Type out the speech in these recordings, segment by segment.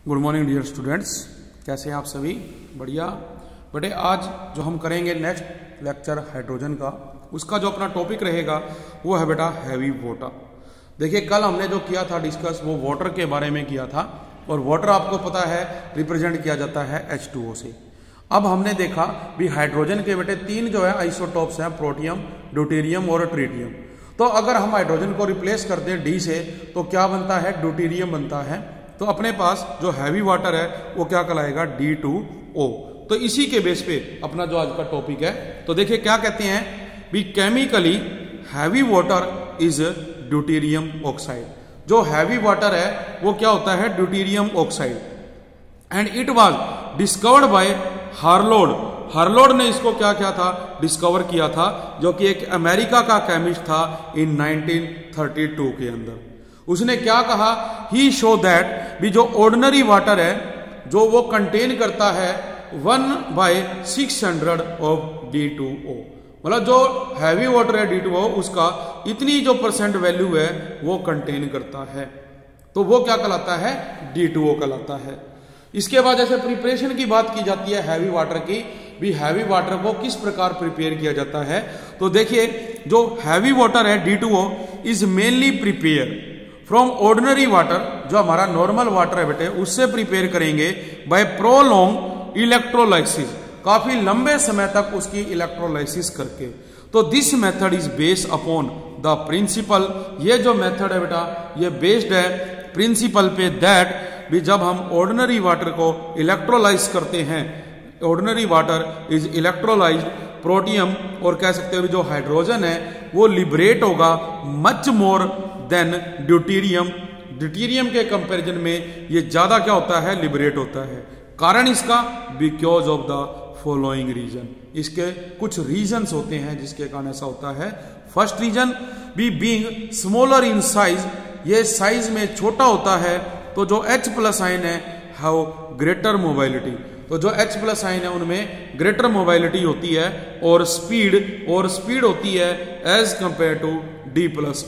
Good morning dear students, कैसे हैं आप सभी? बढ़िया बेटे। आज जो हम करेंगे नेक्स्ट लेक्चर हाइड्रोजन का, उसका जो अपना टॉपिक रहेगा वो है बेटा हैवी वाटर। देखिए कल हमने जो किया था डिस्कस वो वाटर के बारे में किया था, और वाटर आपको पता है रिप्रेजेंट किया जाता है H2O से। अब हमने देखा भी हाइड्रोजन के बेटे तीन जो है आइसोटॉप्स हैं, प्रोटियम, ड्यूटेरियम और ट्रिटियम। तो अगर हम हाइड्रोजन को रिप्लेस कर दें डी से तो क्या बनता है? ड्यूटेरियम बनता है। तो अपने पास जो हैवी वाटर है वो क्या कहलाएगा? D2O। तो इसी के बेस पे अपना जो आज का टॉपिक है, तो देखिए क्या कहते हैं भी chemically heavy water is deuterium oxide. जो हैवी वाटर है वो क्या होता है? Deuterium oxide. And it was discovered by Harold. Harold ने इसको क्या किया था? डिस्कवर किया था, जो कि एक अमेरिका का केमिस्ट था इन 1932 के अंदर। उसने क्या कहा? ही शो दैट भी जो ऑर्डिनरी वाटर है जो वो कंटेन करता है 1/600 ऑफ D2O। मतलब जो हैवी वाटर है D2O, उसका इतनी जो परसेंट वैल्यू है वो कंटेन करता है, तो वो क्या कहलाता है? D2O कहलाता है। इसके बाद जैसे प्रिपरेशन की बात की जाती है हैवी वाटर की, भी हैवी वाटर को किस प्रकार प्रिपेयर किया जाता है, तो देखिए जो हैवी वाटर है D2O is mainly prepare from ordinary water. जो हमारा नॉर्मल वाटर है बेटे उससे प्रिपेयर करेंगे बाय प्रोलॉन्ग इलेक्ट्रोलाइसिस, काफी लंबे समय तक उसकी इलेक्ट्रोलाइसिस करके। तो this method is based upon the principle. ये जो मेथड है बेटा ये बेस्ड है प्रिंसिपल पे दैट भी जब हम ऑर्डिनरी वाटर को इलेक्ट्रोलाइज करते हैं, ordinary water is electrolysed protium, और कह सकते हो जो हाइड्रोजन है वो लिबरेट होगा much more than deuterium. Deuterium के कंपैरिजन में ये ज्यादा क्या होता है? लिबरेट होता है। कारण इसका because of the following reason. इसके कुछ रीजंस होते हैं जिसके कारण ऐसा होता है। First reason be being smaller in size, ये साइज में छोटा होता है, तो जो H+ आयन है हैव ग्रेटर मोबाइलिटी। तो जो H+ आयन है उनमें ग्रेटर मोबाइलिटी होती है और स्पीड होती है as compare to D+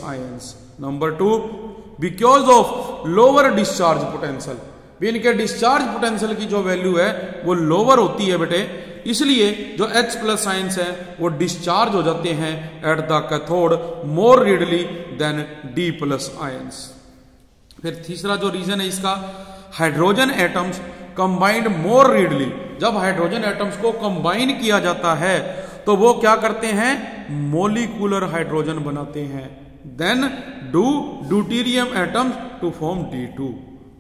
ions. Number 2, because of lower discharge potential, भी इनके डिस्चार्ज पोटेंशियल की जो वैल्यू है वो लोअर होती है बेटे, इसलिए जो H+ आयंस है वो डिस्चार्ज हो जाते हैं at the cathode more readily than D+ ions. फिर तीसरा जो रीजन है इसका, hydrogen atoms combined more readily. जब हाइड्रोजन एटम्स को कंबाइन किया जाता है तो वो क्या करते हैं? मोलिकुलर हाइड्रोजन बनाते हैं। Then do deuterium atoms to form D2,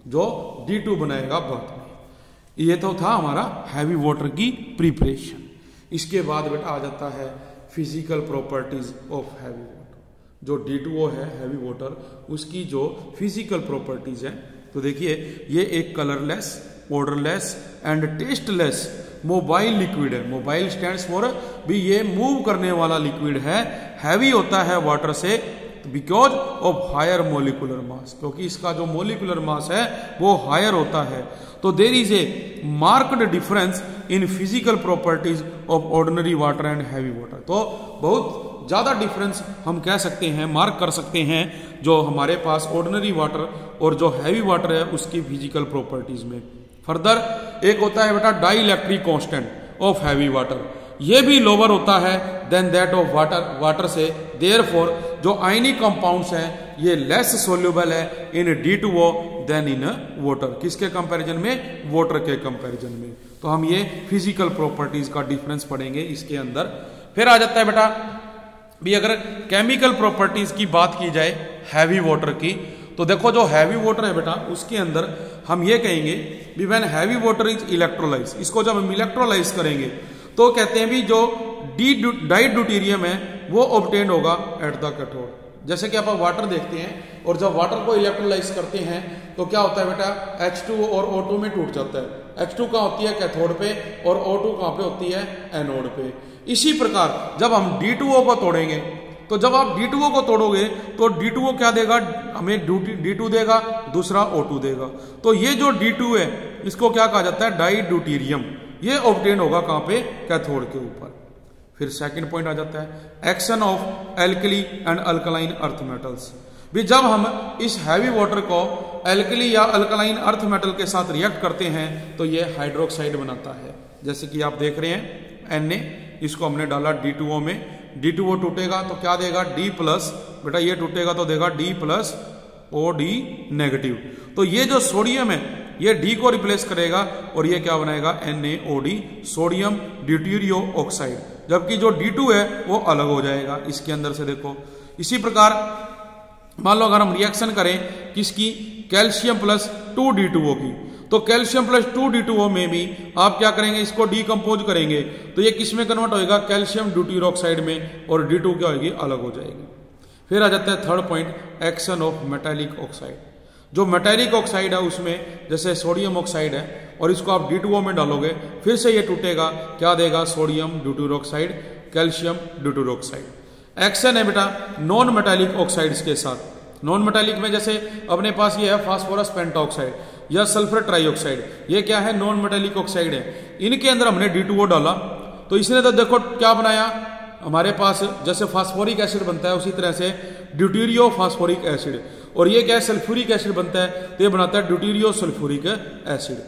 जो D2 बनाएगा बाद में। ये तो था हमारा हैवी वाटर की प्रिपरेशन। इसके बाद बेटा आ जाता है physical properties of heavy water. जो D2O है हैवी वाटर, उसकी जो फिजिकल प्रॉपर्टीज है, तो देखिए ये एक colourless, odourless and tasteless mobile liquid है। मोबाइल स्टैंड्स फॉर भी ये मूव करने वाला लिक्विड है। हैवी होता है वाटर से because of higher molecular mass, क्योंकि इसका जो मोलिकुलर मास है वो हायर होता है। तो there is a marked difference in physical properties of ordinary water and heavy water. तो बहुत ज्यादा डिफरेंस हम कह सकते हैं, मार्क कर सकते हैं जो हमारे पास ऑर्डिनरी वाटर और जो हैवी वाटर है उसकी फिजिकल प्रॉपर्टीज में। फर्दर एक होता है बेटा dielectric constant of heavy water, ये भी लोअर होता है देन दैट ऑफ वाटर से। देयरफॉर जो आयनिक कंपाउंड्स हैं ये लेस सोल्यूबल है in D2O than in water. किसके कंपैरिजन में? वाटर के कंपैरिजन में। तो हम ये फिजिकल प्रॉपर्टीज का डिफरेंस पढ़ेंगे इसके अंदर। फिर आ जाता है बेटा भी अगर केमिकल प्रॉपर्टीज की बात की जाए हैवी वाटर की, तो देखो जो हैवी वाटर है बेटा उसके अंदर हम ये कहेंगे भी when heavy water is electrolyse, इसको जब हम इलेक्ट्रोलाइज करेंगे तो कहते हैं भी जो डाई ड्यूटेरियम है वो ऑब्टेन होगा एट द कैथोड। जैसे कि आप वाटर देखते हैं और जब वाटर को इलेक्ट्रोलाइज करते हैं तो क्या होता है बेटा? H2 और O2 में टूट जाता है। H2 कहाँ होती है? कैथोड पे, और O2 कहाँ पे होती है? एनोड पे। इसी प्रकार जब हम D2O को तोड़ेंगे, तो जब आप D2O को तोड़ोगे तो D2O क्या देगा? हमें D2 देगा, दूसरा O2 देगा। तो ये जो D2 है इसको क्या कहा जाता है? Die deuterium. ये ऑब्टेन होगा कहां पे? कैथोड के ऊपर। फिर सेकंड पॉइंट आ जाता है action of alkali and alkaline earth metals. भी जब हम इस हैवी वाटर को एल्कली या अल्कलाइन अर्थ मेटल के साथ रिएक्ट करते हैं तो ये हाइड्रोक्साइड बनाता है। जैसे कि आप देख रहे हैं Na, इसको हमने डाला D2O में, D2O टूटेगा तो क्या देगा D प्लस, बेटा ये टूटेगा तो देगा D प्लस OD नेगेटिव। तो ये जो सोडियम है ये D को रिप्लेस करेगा और ये क्या बनाएगा NaOD, सोडियम ड्यूटेरियो ऑक्साइड, जबकि जो D2 है वो अलग हो जाएगा इसके अंदर से। देखो इसी प्रकार मान लो अगर हम रिएक्शन करें किसकी, कैल्शियम प्लस 2D2O की, तो कैल्शियम प्लस 2D2O में भी आप क्या करेंगे, इसको डीकंपोज करेंगे तो ये किस में कन्वर्ट होएगा, कैल्शियम ड्यूटेरियो ऑक्साइड में, और D2 क्या होगी, अलग हो जाएगी। फिर आ जाता है third point, action of metallic oxide. जो मेटालिक ऑक्साइड है उसमें जैसे सोडियम ऑक्साइड है और इसको आप D2O में डालोगे फिर से ये टूटेगा, क्या देगा, sodium deuterio oxide, calcium deuterio oxide. Action है बेटा नॉन मेटालिक ऑक्साइड्स के साथ। नॉन मेटालिक में जैसे अपने पास ये है फास्फोरस पेंटाऑक्साइड या सल्फर ट्राइऑक्साइड, ये क्या है, नॉन मेटालिक ऑक्साइड है। इनके अंदर हमने D2O डाला तो इसने तो देखो क्या बनाया, हमारे पास जैसे फास्फोरिक एसिड बनता है उसी तरह से ड्यूटेरियो फास्फोरिक एसिड, और ये क्या है, सल्फ्यूरिक एसिड बनता है तो ये बनाता है ड्यूटेरियो सल्फ्यूरिक एसिड।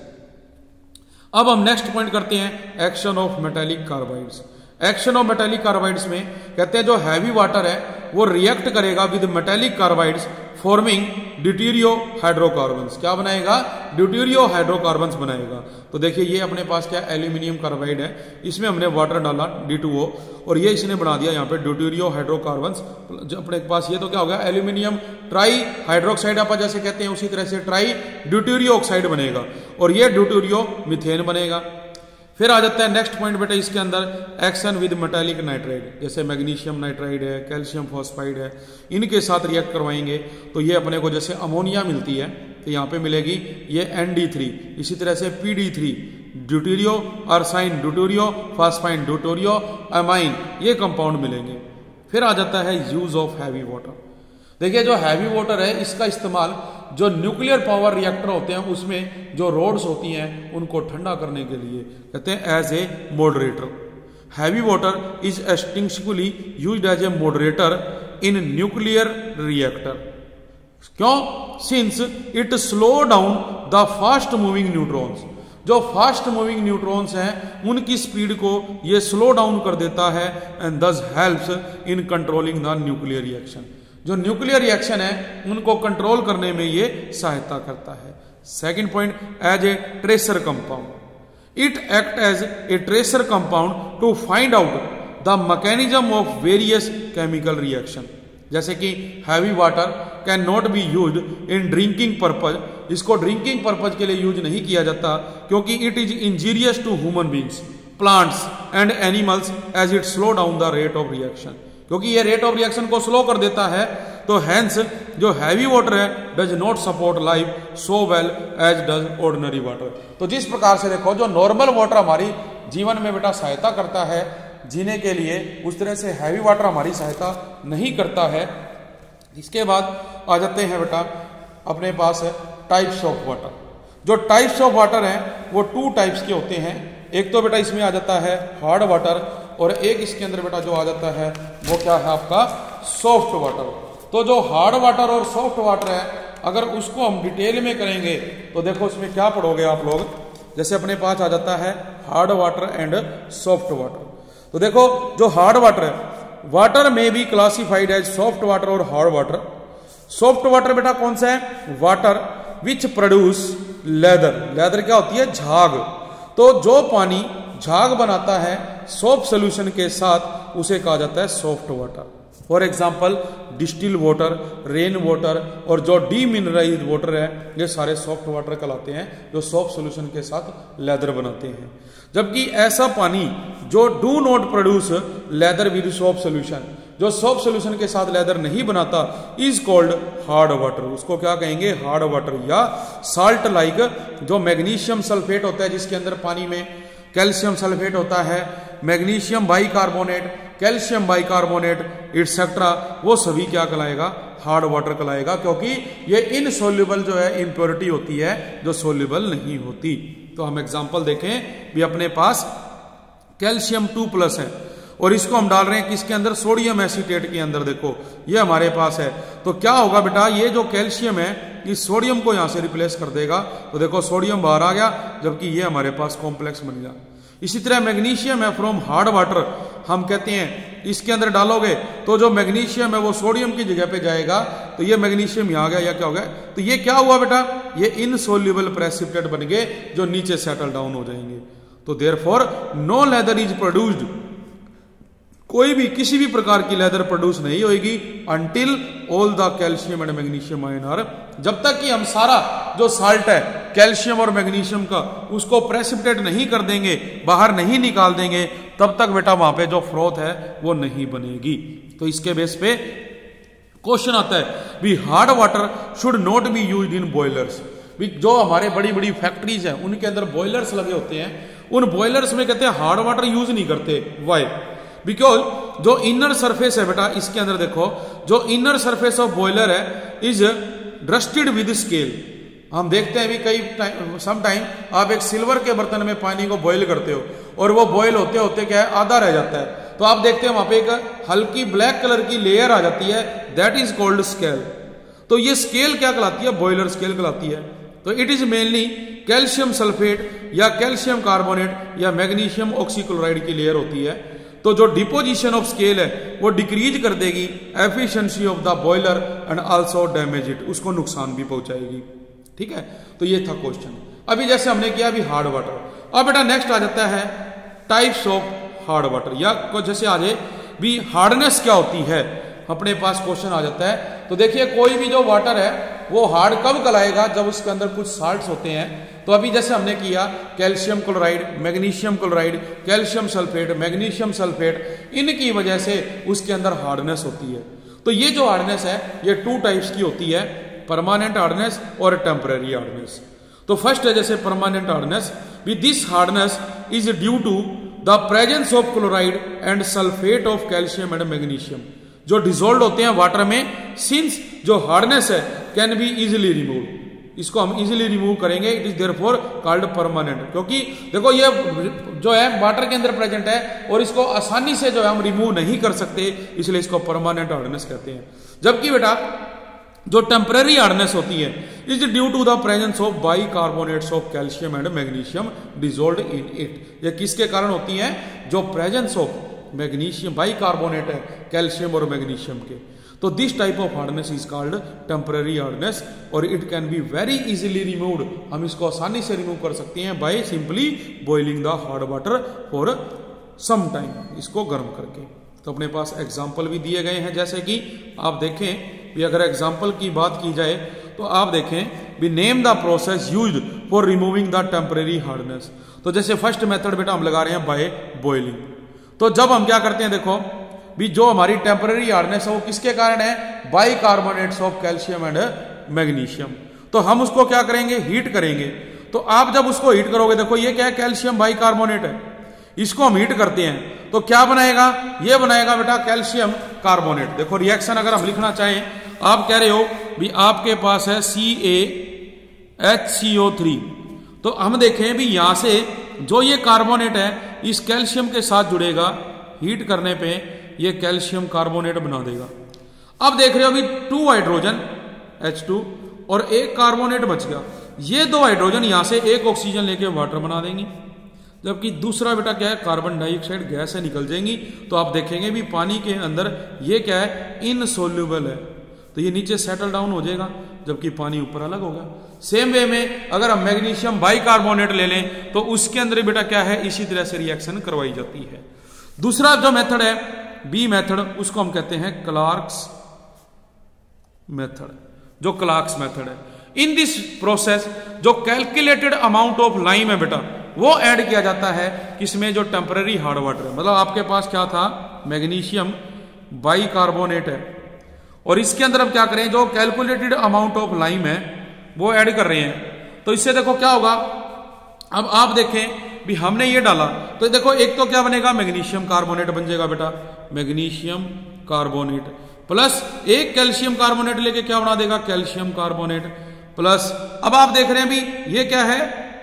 अब हम नेक्स्ट पॉइंट करते हैं action of metallic carbides. Action of metallic carbides में कहते हैं जो हैवी वाटर है वो रिएक्ट करेगा with metallic carbides forming deuterio hydrocarbons. क्या बनाएगा, ड्यूटेरियो हाइड्रोकार्बन्स बनाएगा। तो देखिए ये अपने पास क्या एल्यूमिनियम कार्बाइड है, इसमें हमने वाटर डाला D2O और ये इसने बना दिया यहाँ पे ड्यूटेरियो हाइड्रोकार्बन्स। अपने पास ये तो क्या हो गया, एल्यूमिनियम ट्राई हाइड्रोक्साइड आप जैसे कहते हैं उसी तरह से ट्राई ड्यूटेरियो ऑक्साइड बनेगा और ये ड्यूटेरियो मीथेन बनेगा। फिर आ जाता है नेक्स्ट पॉइंट बेटा इसके अंदर एक्शन विद मेटालिक नाइट्राइड, जैसे मैग्नीशियम नाइट्राइड है, कैल्शियम फॉस्फाइड है, इनके साथ रिएक्ट करवाएंगे तो ये अपने को जैसे अमोनिया मिलती है तो यहाँ पे मिलेगी ये ND3, इसी तरह से PD3 ड्यूटेरियो अर्साइन ड्यूटेरियो फास्फाइन ड्यूटेरियो अमाइन, ये कंपाउंड मिलेंगे। फिर आ जाता है यूज ऑफ हैवी वाटर। देखिए जो हैवी वाटर है इसका इस्तेमाल जो न्यूक्लियर पावर रिएक्टर होते हैं उसमें जो रोड्स होती हैं उनको ठंडा करने के लिए कहते हैं as a moderator. Heavy water is extensively used as a moderator in nuclear reactor. क्यों, since it slow down the fast moving neutrons. जो फास्ट मूविंग न्यूट्रॉन्स हैं उनकी स्पीड को ये स्लो डाउन कर देता है and this helps in controlling the nuclear reaction. जो न्यूक्लियर रिएक्शन है उनको कंट्रोल करने में ये सहायता करता है। Second point, as a tracer compound, it act as a tracer compound to find out the mechanism of various chemical reaction. जैसे कि heavy water can not be used in drinking purpose, इसको drinking purpose के लिए use नहीं किया जाता क्योंकि it is injurious to human beings, plants and animals as it slow down the rate of reaction. क्योंकि ये रेट ऑफ रिएक्शन को स्लो कर देता है तो हैंस जो हैवी वाटर है does not support life so well as does ordinary water. तो जिस प्रकार से देखो जो नॉर्मल वाटर हमारी जीवन में बेटा सहायता करता है जीने के लिए, उस तरह से हैवी वाटर हमारी सहायता नहीं करता है। इसके बाद आ जाते हैं बेटा अपने पास है टाइप्स ऑफ वाटर। जो टाइप्स ऑफ वाटर हैं वो 2 टाइप्स के होते हैं। एक तो बेटा इसमें आ जाता है हार्ड वाटर और एक इसके अंदर बेटा जो आ जाता है वो क्या है आपका सॉफ्ट वाटर। तो जो हार्ड वाटर और सॉफ्ट वाटर है अगर उसको हम डिटेल में करेंगे तो देखो उसमें क्या पढ़ोगे आप लोग। जैसे अपने पास आ जाता है hard water and soft water. तो देखो जो हार्ड वाटर है, वाटर में भी क्लासिफाइड एज सॉफ्ट वाटर और हार्ड वाटर। सॉफ्ट वाटर बेटा कौन सा है, water which produce leather. Leather क्या होती है, झाग। तो जो पानी झाग बनाता है सॉफ्ट सोल्यूशन के साथ उसे कहा जाता है soft water. For example distil water, rain water और जो डीमिनरलाइज्ड वाटर है ये सारे सॉफ्ट वाटर कहलाते हैं जो सॉफ्ट सोल्यूशन के साथ लेदर बनाते हैं। जबकि ऐसा पानी जो do not produce lather with soft solution, जो सॉफ्ट सोल्यूशन के साथ लेदर नहीं बनाता, इज कॉल्ड हार्ड वाटर। उसको क्या कहेंगे, हार्ड वाटर। या साल्ट लाइक जो मैग्नीशियम सल्फेट होता है जिसके अंदर पानी में कैल्शियम सल्फेट होता है, magnesium bicarbonate, calcium bicarbonate etcetera, वो सभी क्या कहलाएगा, हार्ड वाटर कहलाएगा। क्योंकि ये इनसोल्यूबल जो है इम्प्योरिटी होती है जो सोल्यूबल नहीं होती। तो हम एग्जांपल देखें भी अपने पास कैल्शियम 2+ है और इसको हम डाल रहे हैं किसके अंदर, सोडियम एसीटेट के अंदर। देखो ये हमारे पास है, तो क्या होगा बेटा, ये जो कैल्शियम है इस सोडियम को यहां से रिप्लेस कर देगा। तो देखो सोडियम बाहर आ गया, जबकि ये हमारे पास कॉम्प्लेक्स बन गया। इसी तरह मैग्नीशियम है फ्रॉम हार्ड वाटर, हम कहते हैं इसके अंदर डालोगे तो जो मैग्नीशियम है वो सोडियम की जगह पे जाएगा, तो ये मैग्नीशियम यहां आ गया, या क्या हो गया, तो ये क्या हुआ बेटा, ये इनसोल्यूबल प्रेसिपिटेट बन गए जो नीचे सेटल डाउन हो जाएंगे। तो therefore no lather is produced, कोई भी किसी भी प्रकार की लेदर प्रोड्यूस नहीं होगी until all the calcium and magnesium ion are, जब तक कि हम सारा जो साल्ट है कैल्शियम और मैग्नीशियम का उसको प्रेसिपिटेट नहीं कर देंगे, बाहर नहीं निकाल देंगे, तब तक बेटा वहां पे जो फ्रोथ है वो नहीं बनेगी। तो इसके बेस पे क्वेश्चन आता है भी hard water should not be used in boilers. जो हमारे बड़ी बड़ी फैक्ट्रीज हैं उनके अंदर बॉयलर्स लगे होते हैं, उन बॉयलर्स में कहते हैं हार्ड वाटर यूज नहीं करते। वाई? बिकॉज जो इनर सरफेस है बेटा इसके अंदर देखो, जो इनर सरफेस ऑफ बॉयलर है इज रस्टेड विद स्केल। हम देखते हैं भी कई सम टाइम आप एक सिल्वर के बर्तन में पानी को बॉईल करते हो और वो बॉईल होते होते क्या है आधा रह जाता है, तो आप देखते हैं वहां पे एक हल्की ब्लैक कलर की लेयर आ जाती है, दैट इज कॉल्ड स्केल। तो ये स्केल क्या कहलाती है, बॉयलर स्केल कहलाती है। तो it is mainly calcium sulphate या कैल्शियम कार्बोनेट या मैग्नीशियम ऑक्सीक्लोराइड की लेयर होती है। तो जो डिपोजिशन ऑफ स्केल है वो डिक्रीज कर देगी efficiency of the boiler and also damage it, उसको नुकसान भी पहुंचाएगी। ठीक है, तो ये था क्वेश्चन। अभी जैसे हमने किया अभी हार्ड वाटर। अब बेटा नेक्स्ट आ जाता है टाइप्स ऑफ हार्ड वाटर, या जैसे आ जाए भी हार्डनेस क्या होती है, अपने पास क्वेश्चन आ जाता है। तो देखिए कोई भी जो वाटर है वो हार्ड कब कहलाएगा, जब उसके अंदर कुछ साल्ट्स होते हैं। तो अभी जैसे हमने किया calcium chloride, magnesium chloride, calcium sulphate, magnesium sulphate, इनकी वजह से उसके अंदर हार्डनेस होती है। तो ये जो हार्डनेस है ये 2 टाइप्स की होती है, परमानेंट हार्डनेस और टेम्पररी हार्डनेस। तो फर्स्ट है जैसे permanent hardness, with this hardness is due to the presence of chloride and sulphate of calcium and magnesium, जो डिजोल्व होते हैं वाटर में। सिंस जो हार्डनेस है कैन बी इजिली रिमूव, इसको हम इजिली रिमूव करेंगे, it is therefore called permanent. क्योंकि देखो ये जो है वाटर के अंदर प्रेजेंट है और इसको आसानी से जो है हम रिमूव नहीं कर सकते, इसलिए इसको परमानेंट हार्डनेस कहते हैं। जबकि बेटा जो टेम्पररी हार्डनेस होती है is due to the presence of bicarbonates of calcium and magnesium dissolved in it. ये किसके कारण होती है, जो प्रेजेंस ऑफ मैग्नीशियम बाइकार्बोनेट है कैल्शियम और मैग्नीशियम के। तो this type of hardness is called temporary hardness और it can be very easily removed, हम इसको आसानी से रिमूव कर सकते हैं by simply boiling the hard water for some time, इसको गर्म करके। तो अपने पास एग्जाम्पल भी दिए गए हैं, जैसे कि आप देखें भी अगर एग्जाम्पल की बात की जाए तो आप देखें भी name the process used for removing the temporary hardness. तो जैसे फर्स्ट मेथड बेटा हम लगा रहे हैं बाय बॉइलिंग। तो जब हम क्या करते हैं देखो भी जो हमारी टेम्पररी हार्डनेस है वो किसके कारण है, bicarbonates of calcium and magnesium. तो हम उसको क्या करेंगे, हीट करेंगे। तो आप जब उसको हीट करोगे, देखो ये क्या है, कैल्शियम बाइकार्बोनेट है, इसको हम हीट करते हैं तो क्या बनाएगा, ये बनाएगा बेटा कैल्शियम कार्बोनेट। देखो रिएक्शन अगर हम लिखना चाहें, आप कह रहे हो भी आपके पास है CaHCO3, तो हम देखें भी यहां से जो ये कार्बोनेट है इस कैल्शियम के साथ जुड़ेगा, हीट करने पे ये कैल्शियम कार्बोनेट बना देगा। अब देख रहे हो अभी 2 हाइड्रोजन H2 और एक कार्बोनेट बच गया, ये 2 हाइड्रोजन यहां से एक ऑक्सीजन लेके वाटर बना देंगी, जबकि दूसरा बेटा क्या है, कार्बन डाइऑक्साइड गैस से निकल जाएंगी। तो आप देखेंगे भी पानी के अंदर ये क्या है, इनसोल्यूबल है, तो ये नीचे सेटल डाउन हो जाएगा, जबकि पानी ऊपर अलग होगा। सेम वे में अगर हम मैग्नीशियम बाइकार्बोनेट ले लें तो उसके अंदर बेटा क्या है, इसी तरह से रिएक्शन करवाई जाती है। दूसरा जो मेथड है बी मेथड, उसको हम कहते हैं क्लार्क्स मेथड, जो क्लार्क्स मेथड है। इन दिस प्रोसेस जो कैलकुलेटेड अमाउंट ऑफ लाइम है बेटा वो ऐड किया जाता है, किसमें, जो टेम्पररी हार्ड वाटर है। मतलब आपके पास क्या था, मैग्नीशियम बाइकार्बोनेट है और इसके अंदर हम क्या करें, जो कैलकुलेटेड अमाउंट ऑफ लाइम है वो ऐड कर रहे हैं। तो इससे देखो क्या होगा, अब आप देखें भी हमने ये डाला तो देखो एक तो क्या बनेगा, मैग्नीशियम कार्बोनेट बन जाएगा बेटा, मैग्नीशियम कार्बोनेट प्लस एक कैल्शियम कार्बोनेट लेके क्या बना देगा, कैल्शियम कार्बोनेट प्लस, अब आप देख रहे हैं भी ये क्या है,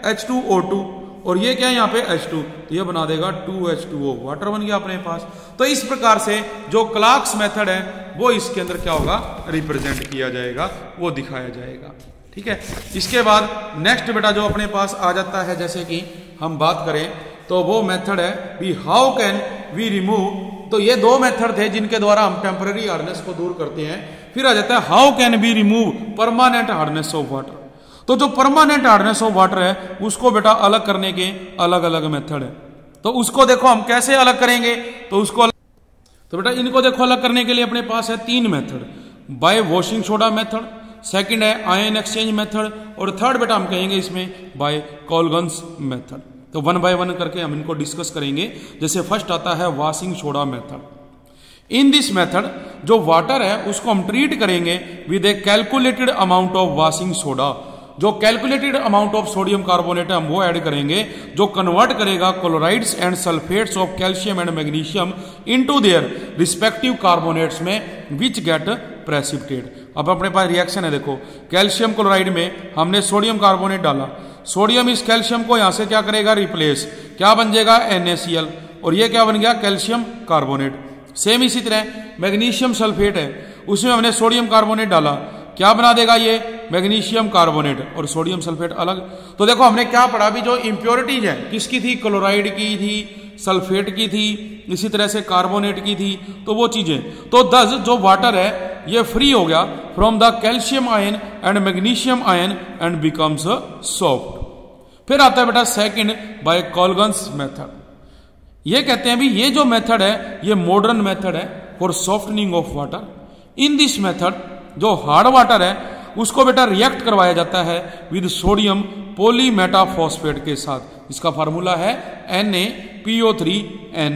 H2O2 और ये क्या है यहाँ पे H2, तो ये बना देगा 2H2O, वाटर बन गया अपने पास। तो इस प्रकार से जो क्लार्क्स मेथड है वो इसके अंदर क्या होगा, रिप्रेजेंट किया जाएगा, वो दिखाया जाएगा। ठीक है, इसके बाद नेक्स्ट बेटा जो अपने पास आ जाता है, जैसे कि हम बात करें तो वो मेथड है we how can we remove. तो ये दो मेथड थे जिनके द्वारा हम टेम्पररी हार्डनेस को दूर करते हैं। फिर आ जाता है how can be remove permanent hardness of water. तो जो परमानेंट हार्डनेस ऑफ वाटर है उसको बेटा अलग करने के अलग अलग मेथड है। तो उसको देखो हम कैसे अलग करेंगे, तो बेटा इनको देखो अलग करने के लिए अपने पास है 3 method, bye washing soda method, second है आयन एक्सचेंज मेथड, और थर्ड बेटा हम कहेंगे इसमें बाय कोलगन्स मेथड। तो 1 बाय 1 करके हम इनको डिस्कस करेंगे। जैसे फर्स्ट आता है washing soda method. In this method जो वाटर है उसको हम ट्रीट करेंगे with a calculated amount of washing soda. जो calculated amount of sodium carbonate है हम वो ऐड करेंगे, जो कन्वर्ट करेगा chlorides and sulphates of calcium and magnesium into their respective carbonates में विच गेट प्रेसिपिटेट। अब अपने पास रिएक्शन है, देखो कैल्शियम क्लोराइड में हमने सोडियम कार्बोनेट डाला, सोडियम इस कैल्शियम को यहां से क्या करेगा, रिप्लेस, क्या बन जाएगा NaCl, और ये क्या बन गया कैल्शियम कार्बोनेट। सेम इसी तरह मैग्नीशियम सल्फेट है, उसमें हमने सोडियम कार्बोनेट डाला, क्या बना देगा ये मैग्नीशियम कार्बोनेट, और सोडियम सल्फेट अलग। तो देखो हमने क्या पढ़ा, भी जो इंप्योरिटीज है किसकी थी, क्लोराइड की थी, सल्फेट की थी, इसी तरह से कार्बोनेट की थी, तो वो चीजें। तो दस जो वाटर है ये फ्री हो गया from the calcium ion and magnesium ion and becomes soft. फिर आता है बेटा सेकंड बाय कोलगन्स मेथड। ये कहते हैं भी ये जो मेथड है ये मॉडर्न मेथड है for softening of water. In this method जो हार्ड वाटर है उसको बेटा रिएक्ट करवाया जाता है विद सोडियम पॉलीमेटाफॉस्फेट के साथ। इसका फार्मूला है NaPO3N,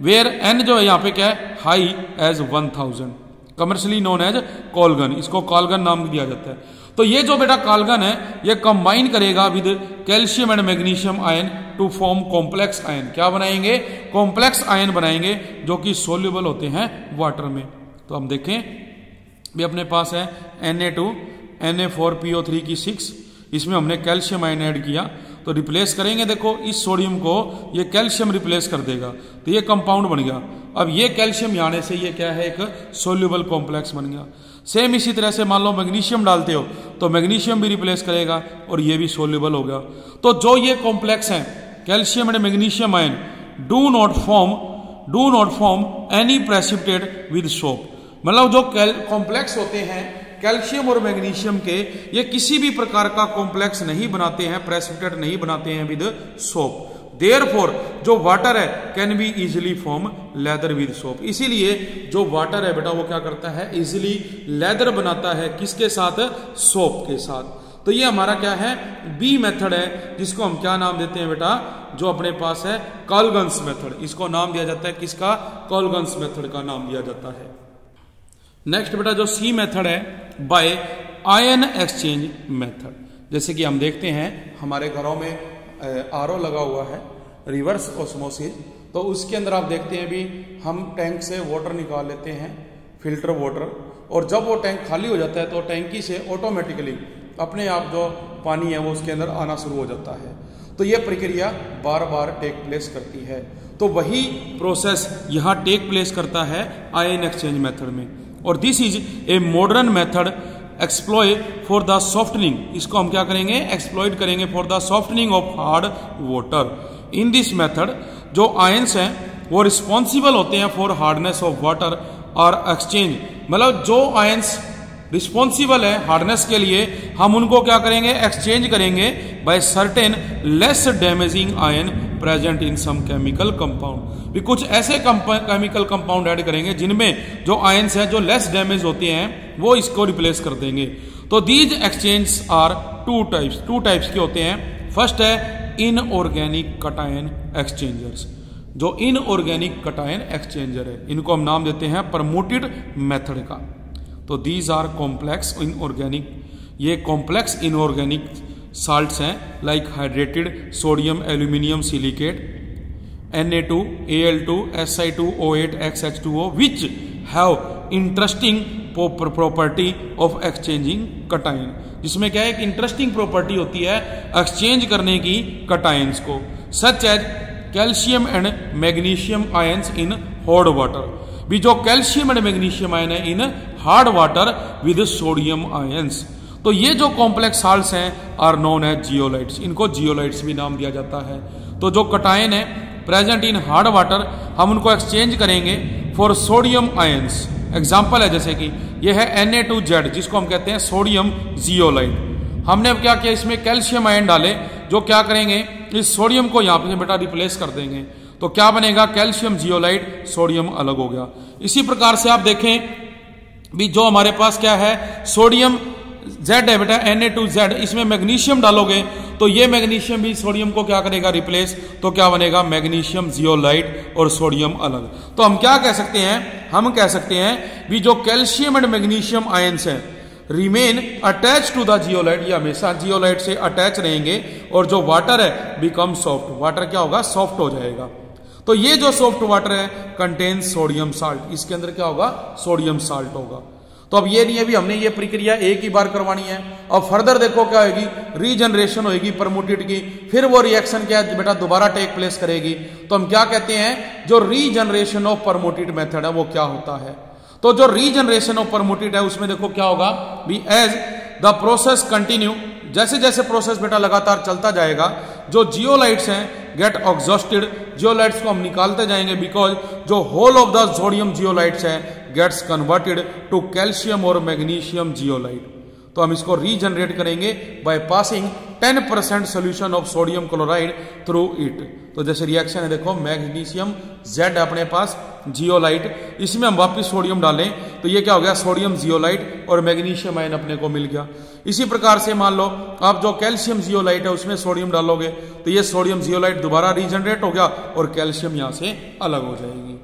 वेयर N जो है यहाँ पे क्या है, high as 1000, commercially known as Calgon. इसको कोलगन नाम दिया जाता है। तो ये जो बेटा कोलगन है ये कंबाइन करेगा with calcium and magnesium ion to form complex ion. क्या बनाएंगे, कॉम्प्लेक्स आयन बनाएंगे जो कि सोल्यूबल होते हैं वाटर में। तो हम देखें भी अपने पास है Na2 Na4PO3 की 6, इसमें हमने कैल्शियम आयन ऐड किया, तो रिप्लेस करेंगे, देखो इस सोडियम को ये कैल्शियम रिप्लेस कर देगा, तो ये कंपाउंड बन गया। अब ये कैल्शियम आने से ये क्या है, एक सोल्यूबल कॉम्प्लेक्स बन गया। सेम इसी तरह से मान लो मैग्नीशियम डालते हो तो मैग्नीशियम भी रिप्लेस करेगा और ये भी सोल्यूबल हो गया। तो जो ये कॉम्प्लेक्स है calcium and magnesium ion do not form any precipitate with soap. मतलब जो कॉम्प्लेक्स होते हैं कैल्शियम और मैग्नीशियम के, ये किसी भी प्रकार का कॉम्प्लेक्स नहीं बनाते हैं, प्रेसिपिटेट नहीं बनाते हैं विद सोप। देयरफॉर जो वाटर है can be easily form lather with soap. इसीलिए जो वाटर है बेटा वो क्या करता है, इजिली लेदर बनाता है, किसके साथ, सोप के साथ। तो ये हमारा क्या है, बी मेथड है, जिसको हम क्या नाम देते हैं बेटा, जो अपने पास है कोलगन्स मेथड। इसको नाम दिया जाता है किसका, कोलगन्स मेथड का नाम दिया जाता है। नेक्स्ट बेटा जो सी मेथड है बाय आयन एक्सचेंज मेथड। जैसे कि हम देखते हैं हमारे घरों में आरओ लगा हुआ है, रिवर्स ऑस्मोसिस, तो उसके अंदर आप देखते हैं भी हम टैंक से वाटर निकाल लेते हैं, फिल्टर वाटर, और जब वो टैंक खाली हो जाता है तो टैंकी से ऑटोमेटिकली अपने आप जो पानी है वो उसके अंदर आना शुरू हो जाता है। तो ये प्रक्रिया बार बार टेक प्लेस करती है। तो वही प्रोसेस यहाँ टेक प्लेस करता है आयन एक्सचेंज मेथड में, और this is a modern method एक्सप्लॉय for the softening. इसको हम क्या करेंगे, एक्सप्लॉइट करेंगे for the softening of hard water. In this method जो आयंस हैं वो रिस्पॉन्सिबल होते हैं फॉर हार्डनेस ऑफ वाटर और एक्सचेंज। मतलब जो आयंस रिस्पॉन्सिबल है हार्डनेस के लिए, हम उनको क्या करेंगे, एक्सचेंज करेंगे by certain less damaging ion present in some chemical compound. भी कुछ ऐसे केमिकल कंपाउंड ऐड करेंगे जिनमें जो आयंस है जो लेस डैमेज होते हैं वो इसको रिप्लेस कर देंगे। तो these exchange are two types के होते हैं। फर्स्ट है इनऑर्गेनिक कटायन एक्सचेंजर्स। जो इनऑर्गेनिक कटायन एक्सचेंजर है इनको हम नाम देते हैं प्रमोटेड मेथड का। तो दीज आर कॉम्प्लेक्स इनऑर्गेनिक, ये कॉम्प्लेक्स इनऑर्गेनिक साल्ट्स हैं like hydrated sodium aluminium silicate, Na2, Al2, Si2, O8, XH2O which have interesting property of exchanging cation, जिसमें क्या है एक इंटरेस्टिंग प्रॉपर्टी होती है एक्सचेंज करने की कटायंस को, such as calcium and magnesium ions in hot water. भी जो कैल्शियम एंड मैग्नीशियम आयन है in hard water with sodium ions. तो ये जो कॉम्प्लेक्स साल्ट्स हैं आर नोन एज जियोलाइट्स, इनको जियोलाइट्स भी नाम दिया जाता है। तो जो कटायन है प्रेजेंट इन हार्ड वाटर हम उनको एक्सचेंज करेंगे फॉर सोडियम आयंस। एग्जाम्पल है जैसे कि यह है Na2Z जिसको हम कहते हैं सोडियम जियोलाइट। हमने अब क्या किया, इसमें कैल्शियम आयन डाले जो क्या करेंगे इस सोडियम को यहाँ पे बेटा रिप्लेस कर देंगे, तो क्या बनेगा कैल्शियम जियोलाइट, सोडियम अलग हो गया। इसी प्रकार से आप देखें भी जो हमारे पास क्या है सोडियम Z है बेटा Na2Z, इसमें मैग्नीशियम डालोगे तो ये मैग्नीशियम भी सोडियम को क्या करेगा रिप्लेस, तो क्या बनेगा मैग्नीशियम जियोलाइट और सोडियम अलग। तो हम क्या कह सकते हैं, हम कह सकते हैं भी जो कैल्शियम एंड मैग्नीशियम आयंस हैं remain attach to the zeolite, ये हमेशा जियोलाइट से अटैच रहेंगे और जो वाटर है बिकम सॉफ्ट, वाटर क्या होगा सॉफ्ट हो जाएगा। तो ये जो सॉफ्ट वाटर है कंटेन सोडियम साल्ट, इसके अंदर क्या होगा सोडियम साल्ट होगा। तो अब ये नहीं है भी हमने ये प्रक्रिया एक ही बार करवानी है, अब फर्दर देखो क्या होगी रीजनरेशन होगी परमुटेट की, फिर वो रिएक्शन क्या बेटा दोबारा टेक प्लेस करेगी। तो हम क्या कहते हैं जो रीजनरेशन ऑफ परमुटेट मेथड है वो क्या होता है, तो जो रीजनरेशन ऑफ परमुटेट है उसमें देखो क्या होगा भी एज द प्रोसेस कंटिन्यू, जैसे जैसे प्रोसेस बेटा लगातार चलता जाएगा जो जियोलाइट्स हैं गेट एग्जॉस्टेड, जियोलाइट्स को हम निकालते जाएंगे बिकॉज जो whole of the sodium zeolites है गेट्स कन्वर्टेड टू कैल्शियम और मैग्नीशियम जियोलाइट। तो हम इसको रीजनरेट करेंगे by passing 10% solution of sodium chloride through it. तो जैसे रिएक्शन है देखो मैग्नीशियम Z अपने पास जियोलाइट, इसमें हम वापिस सोडियम डालें तो ये क्या हो गया सोडियम जियोलाइट और मैग्नीशियम आयन अपने को मिल गया। इसी प्रकार से मान लो आप जो कैल्शियम जियोलाइट है उसमें सोडियम डालोगे तो ये सोडियम जियोलाइट दोबारा रीजनरेट हो गया और कैल्शियम यहां से अलग हो जाएगी।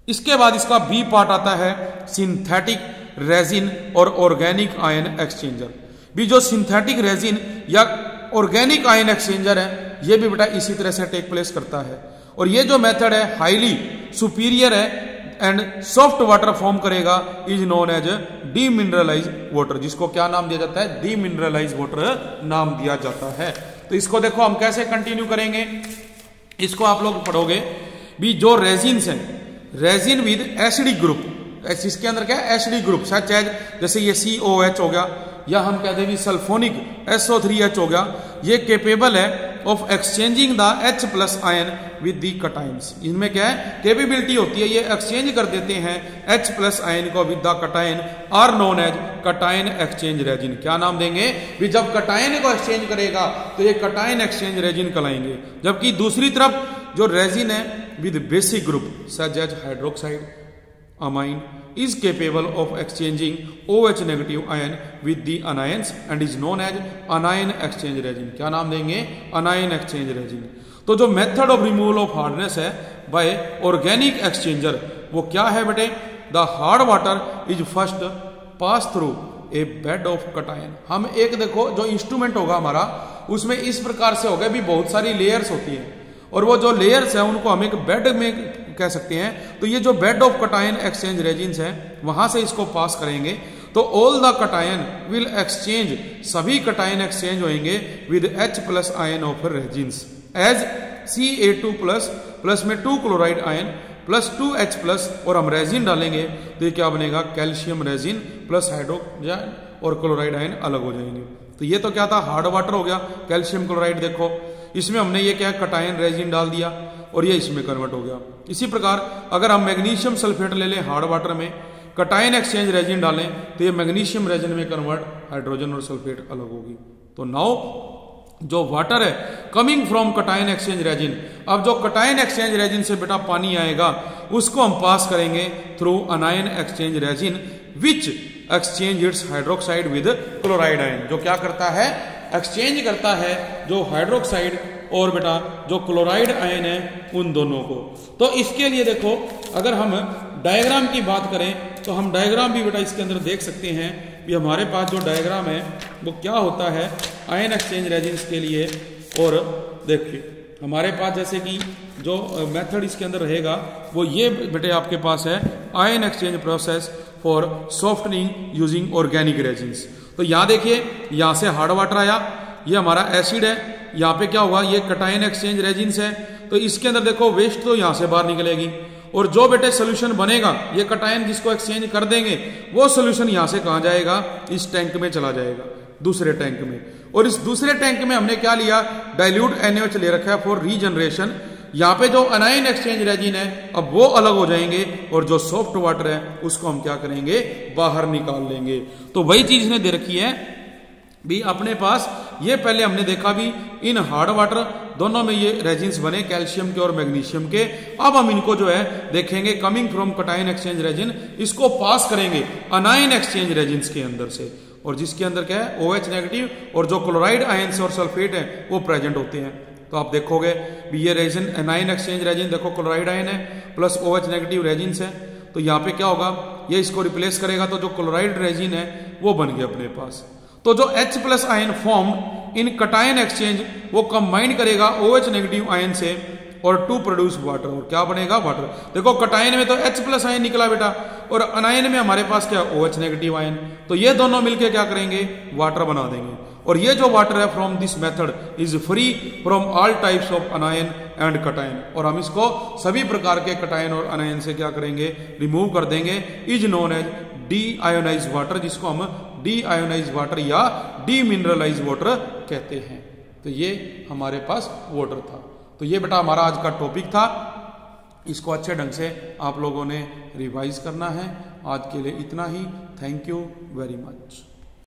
इसके बाद इसका बी पार्ट आता है सिंथेटिक रेजिन और ऑर्गेनिक आयन एक्सचेंजर। भी जो सिंथेटिक रेजिन या ऑर्गेनिक आयन एक्सचेंजर है ये भी बेटा इसी तरह से टेक प्लेस करता है और ये जो मेथड है हाईली सुपीरियर है एंड सॉफ्ट वाटर फॉर्म करेगा, is known as demineralize water, जिसको क्या नाम दिया जाता है डीमिनरलाइज वाटर नाम दिया जाता है। तो इसको देखो हम कैसे कंटिन्यू करेंगे, इसको आप लोग पढ़ोगे भी जो रेजिन्स हैं रेजिन विद एसिडिक ग्रुप, इसके अंदर क्या है एसिडिक ग्रुप सच एज जैसे ये COH हो गया या हम कहते हैं सल्फोनिक SO3H हो गया, ये केपेबल है of exchanging the H+ ion with the cations. इनमें क्या है कैपेबिलिटी होती है ये एक्सचेंज कर देते हैं H+ आयन को with the cation are known as cation exchange resin. क्या नाम देंगे भी जब कटायन को एक्सचेंज करेगा तो ये कटायन एक्सचेंज रेजिन कहलाएंगे, जबकि दूसरी तरफ जो रेजिन है with basic group such as hydroxide amine is capable of exchanging OH negative ion with the anions and is known as anion exchange resin। क्या नाम देंगे anion exchange resin। तो जो method of removal of hardness है bye organic exchanger वो क्या है बेटे, the hard water is first pass through a bed of cation. हम एक देखो जो इंस्ट्रूमेंट होगा हमारा उसमें इस प्रकार से होगा भी बहुत सारी लेयर्स होती है और वो जो लेयर्स है उनको हम एक बेड में कह सकते हैं। तो ये जो bed of cation exchange resins है वहां से इसको पास करेंगे तो all the cation will exchange, सभी कटायन एक्सचेंज होंगे with H+ ion of resins as Ca2+ में 2 क्लोराइड आयन प्लस 2H+ और हम रेजिन डालेंगे तो ये क्या बनेगा कैल्शियम रेजिन प्लस हाइड्रोजन और क्लोराइड आयन अलग हो जाएंगे। तो ये तो क्या था हार्ड वाटर हो गया कैल्शियम क्लोराइड, देखो इसमें हमने ये क्या कटायन रेजिन डाल दिया और ये इसमें कन्वर्ट हो गया। इसी प्रकार अगर हम मैग्नीशियम सल्फेट ले लें हार्ड वाटर में कटायन एक्सचेंज रेजिन डालें तो ये मैग्नीशियम रेजिन में कन्वर्ट हाइड्रोजन और सल्फेट अलग होगी। तो नाउ जो वाटर है coming from cation exchange resin, अब जो कटायन एक्सचेंज रेजिन से बेटा पानी आएगा उसको हम पास करेंगे through अनायन exchange resin which exchange it's hydroxide with chloride ion. जो क्या करता है एक्सचेंज करता है जो हाइड्रोक्साइड और बेटा जो क्लोराइड आयन है उन दोनों को। तो इसके लिए देखो अगर हम डायग्राम की बात करें तो हम डायग्राम भी बेटा इसके अंदर देख सकते हैं कि हमारे पास जो डायग्राम है वो क्या होता है आयन एक्सचेंज रेजिन्स के लिए। और देखिए हमारे पास जैसे कि जो मेथड इसके अंदर रहेगा वो ये बेटे आपके पास है ion exchange process for softening using organic resins. तो यहां देखिए, यहां से हार्ड वाटर आया, ये हमारा एसिड है, यहाँ पे क्या होगा, ये कटायन एक्सचेंज रेजिन्स है, तो इसके अंदर देखो वेस्ट तो यहां से बाहर निकलेगी, और जो बेटे सोल्यूशन बनेगा, ये कटायन जिसको एक्सचेंज कर देंगे, वो सोल्यूशन यहां से कहां जाएगा, इस टैंक में चला जाएगा, दूसरे टैंक में। और इस दूसरे टैंक में हमने क्या लिया, डाइल्यूट NaOH ले रखा है फॉर रीजनरेशन। यहाँ पे जो अनायन एक्सचेंज रेजिन है, अब वो अलग हो जाएंगे, और जो सॉफ्ट वाटर है उसको हम क्या करेंगे, बाहर निकाल लेंगे। तो वही चीज ने दे रखी है भी अपने पास, ये पहले हमने देखा भी इन हार्ड वाटर दोनों में ये रेजिन्स बने, कैल्शियम के और मैग्नीशियम के। अब हम इनको जो है देखेंगे coming from cation exchange resin, इसको पास करेंगे अनायन एक्सचेंज रेजिन्स के अंदर से, और जिसके अंदर क्या है, OH नेगेटिव, और जो क्लोराइड आयंस और सल्फेट है वो प्रेजेंट होते हैं। तो आप देखोगे भी ये रेजिन अनायन एक्सचेंज रेजिन, देखो क्लोराइड आयन है प्लस OH नेगेटिव रेजिन्स है, तो यहाँ पे क्या होगा, ये इसको रिप्लेस करेगा, तो जो क्लोराइड रेजिन है वो बन गया अपने पास। तो जो H+ ion formed in cation exchange, वो कंबाइन करेगा OH नेगेटिव आयन से और टू प्रोड्यूस वाटर, और क्या बनेगा, वाटर। देखो कटायन में तो H+ आयन निकला बेटा, और अनायन में हमारे पास क्या, OH नेगेटिव आयन, तो ये दोनों मिलके क्या करेंगे, वाटर बना देंगे। और ये जो वाटर है from this method is free from all types of अनायन and cation, और हम इसको सभी प्रकार के कटायन और अनायन से क्या करेंगे, रिमूव कर देंगे। Is known as deionize water, जिसको हम डी आयोनाइज वाटर या डी मिनरलाइज वाटर कहते हैं। तो ये हमारे पास वाटर था। तो ये बेटा हमारा आज का टॉपिक था, इसको अच्छे ढंग से आप लोगों ने रिवाइज करना है। आज के लिए इतना ही। Thank you very much.